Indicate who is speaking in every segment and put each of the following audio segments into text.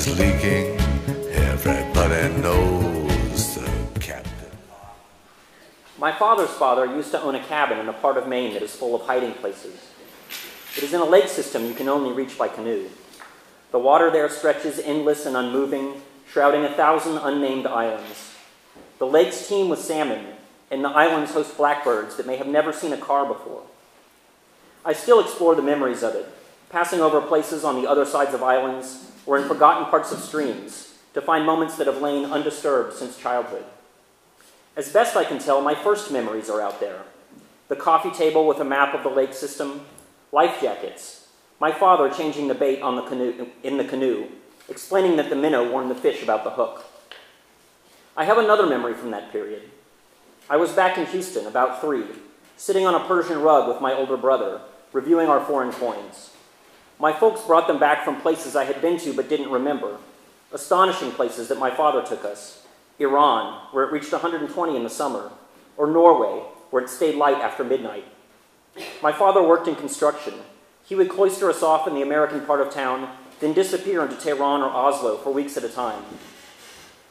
Speaker 1: is leaking. Everybody knows the captain.
Speaker 2: My father's father used to own a cabin in a part of Maine that is full of hiding places. It is in a lake system you can only reach by canoe. The water there stretches endless and unmoving, shrouding 1,000 unnamed islands. The lakes teem with salmon, and the islands host blackbirds that may have never seen a car before. I still explore the memories of it, passing over places on the other sides of islands or in forgotten parts of streams to find moments that have lain undisturbed since childhood. As best I can tell, my first memories are out there. The coffee table with a map of the lake system, life jackets, my father changing the bait on in the canoe, explaining that the minnow warned the fish about the hook. I have another memory from that period. I was back in Houston, about 3, sitting on a Persian rug with my older brother, reviewing our foreign coins. My folks brought them back from places I had been to but didn't remember, astonishing places that my father took us. Iran, where it reached 120 in the summer, or Norway, where it stayed light after midnight. My father worked in construction. He would cloister us off in the American part of town, then disappear into Tehran or Oslo for weeks at a time.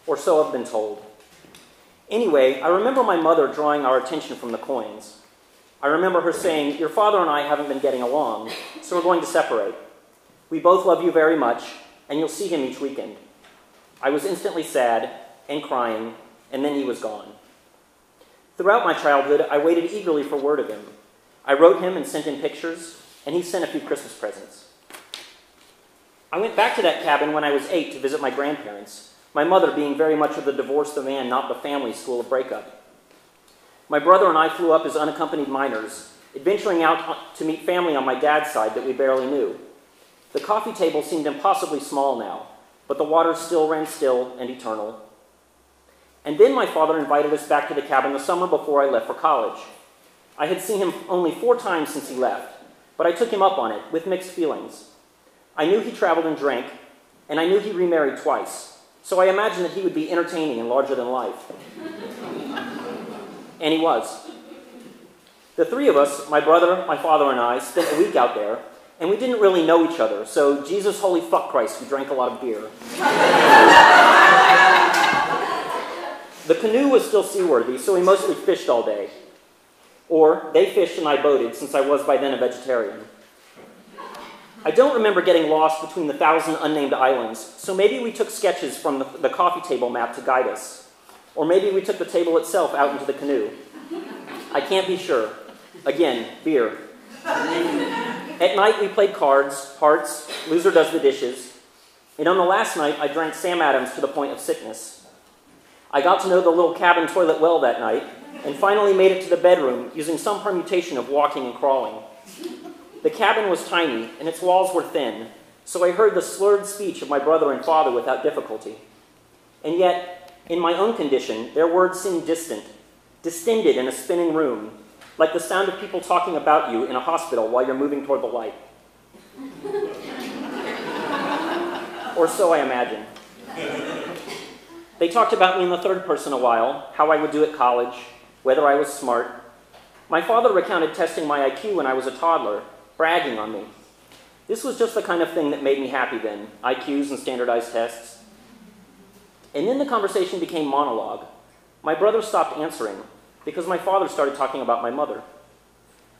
Speaker 2: Or so I've been told. Anyway, I remember my mother drawing our attention from the coins. I remember her saying, "Your father and I haven't been getting along, so we're going to separate. We both love you very much, and you'll see him each weekend." I was instantly sad and crying, and then he was gone. Throughout my childhood, I waited eagerly for word of him. I wrote him and sent him pictures, and he sent a few Christmas presents. I went back to that cabin when I was 8 to visit my grandparents, my mother being very much of the divorce the man, not the family school of breakup. My brother and I flew up as unaccompanied minors, adventuring out to meet family on my dad's side that we barely knew. The coffee table seemed impossibly small now, but the waters still ran still and eternal. And then my father invited us back to the cabin the summer before I left for college. I had seen him only 4 times since he left, but I took him up on it with mixed feelings. I knew he traveled and drank, and I knew he remarried twice, so I imagined that he would be entertaining and larger than life. And he was. The 3 of us, my brother, my father, and I, spent a week out there, and we didn't really know each other, so Jesus, holy fuck Christ, we drank a lot of beer. The canoe was still seaworthy, so we mostly fished all day. Or, they fished and I boated, since I was by then a vegetarian. I don't remember getting lost between the 1,000 unnamed islands, so maybe we took sketches from the coffee table map to guide us. Or maybe we took the table itself out into the canoe. I can't be sure. Again, beer. At night we played cards, hearts, loser does the dishes. And on the last night I drank Sam Adams to the point of sickness. I got to know the little cabin toilet well that night, and finally made it to the bedroom using some permutation of walking and crawling. The cabin was tiny, and its walls were thin, so I heard the slurred speech of my brother and father without difficulty. And yet, in my own condition, their words seemed distant, distended in a spinning room, like the sound of people talking about you in a hospital while you're moving toward the light. Or so I imagine. They talked about me in the third person a while, how I would do at college, whether I was smart. My father recounted testing my IQ when I was a toddler, bragging on me. This was just the kind of thing that made me happy then, IQs and standardized tests. And then the conversation became monologue. My brother stopped answering, because my father started talking about my mother.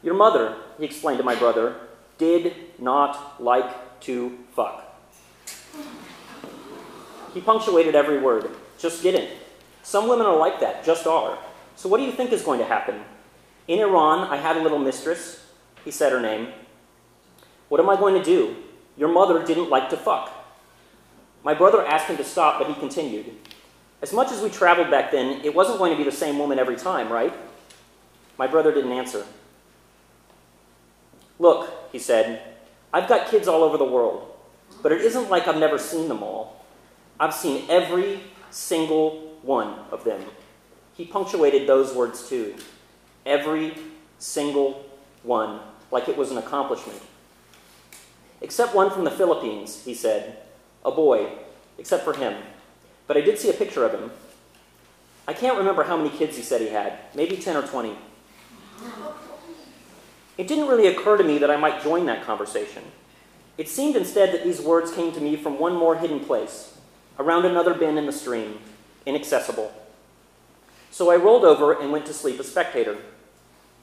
Speaker 2: Your mother, he explained to my brother, did not like to fuck. He punctuated every word. Just didn't. Some women are like that, just are. So what do you think is going to happen? In Iran, I had a little mistress. He said her name. What am I going to do? Your mother didn't like to fuck. My brother asked him to stop, but he continued. As much as we traveled back then, it wasn't going to be the same woman every time, right? My brother didn't answer. Look, he said, I've got kids all over the world, but it isn't like I've never seen them all. I've seen every single one of them. He punctuated those words too. Every single one, like it was an accomplishment. Except one from the Philippines, he said. A boy, except for him. But I did see a picture of him. I can't remember how many kids he said he had. Maybe 10 or 20. It didn't really occur to me that I might join that conversation. It seemed instead that these words came to me from one more hidden place, around another bend in the stream, inaccessible. So I rolled over and went to sleep a spectator.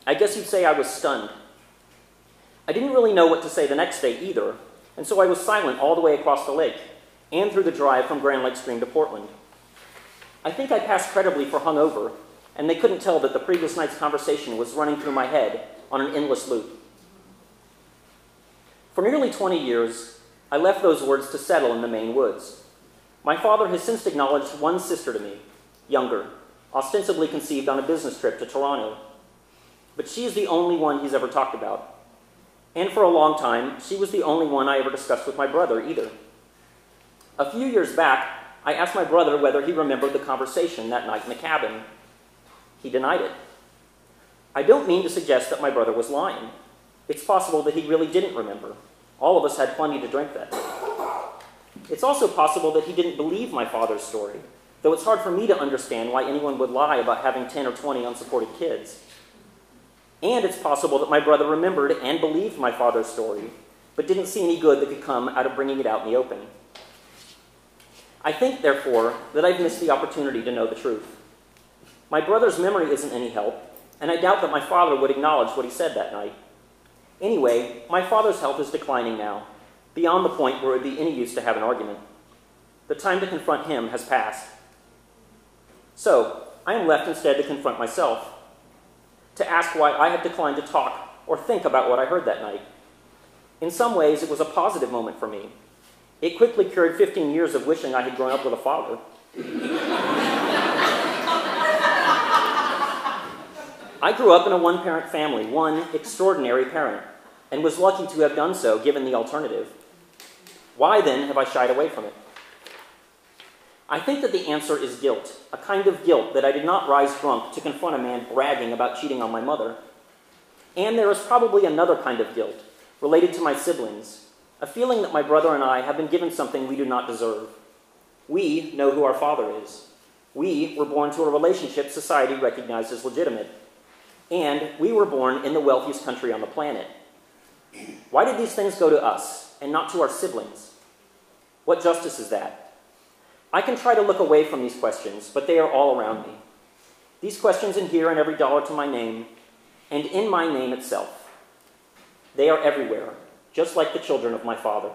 Speaker 2: I guess you'd say I was stunned. I didn't really know what to say the next day either, and so I was silent all the way across the lake, and through the drive from Grand Lake Stream to Portland. I think I passed credibly for hungover, and they couldn't tell that the previous night's conversation was running through my head on an endless loop. For nearly 20 years, I left those words to settle in the Maine woods. My father has since acknowledged one sister to me, younger, ostensibly conceived on a business trip to Toronto. But she is the only one he's ever talked about. And for a long time, she was the only one I ever discussed with my brother either. A few years back, I asked my brother whether he remembered the conversation that night in the cabin. He denied it. I don't mean to suggest that my brother was lying. It's possible that he really didn't remember. All of us had plenty to drink that day. It's also possible that he didn't believe my father's story, though it's hard for me to understand why anyone would lie about having 10 or 20 unsupported kids. And it's possible that my brother remembered and believed my father's story, but didn't see any good that could come out of bringing it out in the open. I think, therefore, that I've missed the opportunity to know the truth. My brother's memory isn't any help, and I doubt that my father would acknowledge what he said that night. Anyway, my father's health is declining now, beyond the point where it would be any use to have an argument. The time to confront him has passed. So, I am left instead to confront myself, to ask why I have declined to talk or think about what I heard that night. In some ways, it was a positive moment for me. It quickly cured 15 years of wishing I had grown up with a father. I grew up in a one-parent family, one extraordinary parent, and was lucky to have done so given the alternative. Why then have I shied away from it? I think that the answer is guilt, a kind of guilt that I did not rise drunk to confront a man bragging about cheating on my mother. And there is probably another kind of guilt, related to my siblings, a feeling that my brother and I have been given something we do not deserve. We know who our father is. We were born to a relationship society recognized as legitimate. And we were born in the wealthiest country on the planet. Why did these things go to us and not to our siblings? What justice is that? I can try to look away from these questions, but they are all around me. These questions inhere in every dollar to my name, and in my name itself. They are everywhere, just like the children of my father.